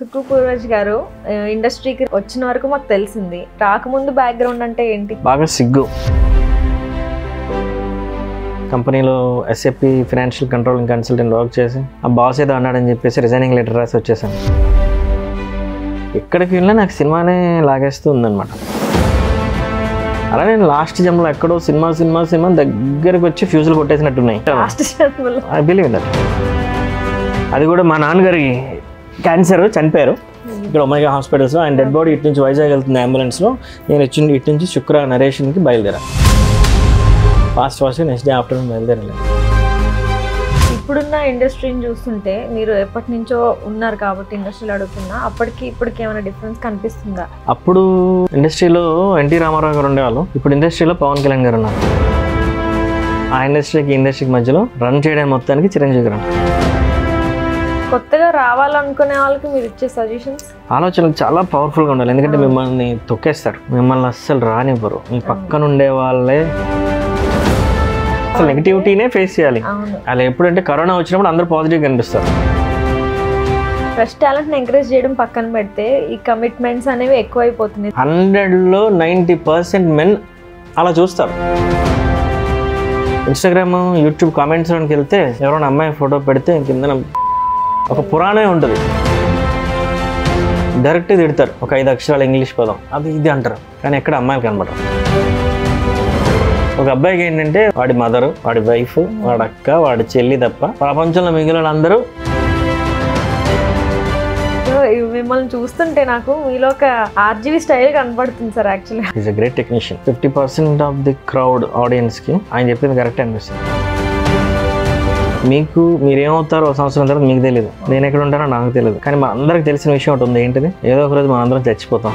సుక్కు పూర్వజ్ గారు ఇండస్ట్రీకి వచ్చిన వరకు మాకు తెలిసింది. రాకముందు బ్యాక్గ్రౌండ్ అంటే ఏంటి? బాగా సిగ్గు. కంపెనీలో SAP financial controlling consultant work చేసి ఆ బాస్ ఏదో అన్నాడని చెప్పేసి రిజైనింగ్ లెటర్ రాసి వచ్చేసాను. ఎక్కడికి వెళ్ళినా నాకు సినిమానే లాగేస్తూ ఉందన్నమాట. అలా నేను లాస్ట్ జన్మలో ఎక్కడో సినిమా దగ్గరికి వచ్చి ఫ్యూజులు కొట్టేసినట్టున్నాయి. I believe that. అది కూడా మా నాన్నగారి క్యాన్సర్ చనిపోయారు ఇక్కడ ఒమేగా హాస్పిటల్స్లో. ఆయన డెడ్ బాడీ ఇటు నుంచి వైజాగ్ వెళ్తుంది అంబులెన్స్లో. నేను ఇటు నుంచి శుక్ర నరేషన్కి బయలుదేరా. ఫాస్ట్ నెక్స్ట్ డే ఆఫ్టర్నూన్ బయలుదేరలేదు. ఇప్పుడున్న ఇండస్ట్రీని చూస్తుంటే మీరు ఎప్పటి నుంచో ఉన్నారు కాబట్టి ఇండస్ట్రీలో అడుగుతున్నా, అప్పటికి ఇప్పటికి ఏమైనా డిఫరెన్స్ కనిపిస్తుందా? అప్పుడు ఇండస్ట్రీలో ఎన్టీ రామారావు గారు ఉండేవాళ్ళు, ఇప్పుడు ఇండస్ట్రీలో పవన్ కళ్యాణ్ గారు ఉన్నారు. ఆ ఇండస్ట్రీకి మధ్యలో రన్ చేయడం మొత్తానికి చిరంజీవి గారు. కొత్తగా రావాలనుకునే వాళ్ళకి మీరు ఇచ్చే సజెషన్స్, ఆలోచనలు చాలా పవర్ఫుల్గా ఉండాలి. ఎందుకంటే మిమ్మల్ని తొక్కేస్తారు, మిమ్మల్ని అస్సలు రానివ్వరు. మీ పక్కన ఉండే వాళ్ళే అసలు నెగిటివిటీనే ఫేస్ చేయాలి. అలా ఎప్పుడంటే కరోనా వచ్చినప్పుడు అందరూ పాజిటివ్గా కనిపిస్తారు. ఫ్రెష్ టాలెంట్ని ఎంకరేజ్ చేయడం పక్కన పెడితే ఈ కమిట్మెంట్స్ అనేవి ఎక్కువైపోతుంది. 100లో 90% మెన్ అలా చూస్తారు. ఇన్స్టాగ్రామ్, యూట్యూబ్ కామెంట్స్లోకి వెళ్తే ఎవరైనా అమ్మాయి ఫోటో పెడితే కింద ఒక పురాణమే ఉంటుంది. డైరెక్ట్ తిడతారు, ఒక 5 అక్షరాలు ఇంగ్లీష్ పదం అది ఇది అంటారు, కానీ ఎక్కడ అమ్మాయిలు కనబడరు. ఒక అబ్బాయికి ఏంటంటే వాడి మదరు, వాడి వైఫ్, వాడి అక్క, వాడి చెల్లి తప్ప ప్రపంచంలో మిగిలిన అందరూ. మిమ్మల్ని చూస్తుంటే నాకు మీలో ఒక ఆర్జీవి స్టైల్ కనబడుతుంది sir. Actually is a great technician. 50% of the crowd ఆడియన్స్కి ఆయన చెప్పింది కరెక్ట్ అనిపిస్తుంది. మీరేమవుతారో 1 సంవత్సరం తర్వాత మీకు తెలియదు, నేను ఎక్కడ ఉంటానో నాకు తెలియదు. కానీ మన అందరికి తెలిసిన విషయం ఒకటి ఉంది. ఏంటిది? ఏదో ఒక రోజు మనం అందరం చచ్చిపోతాం.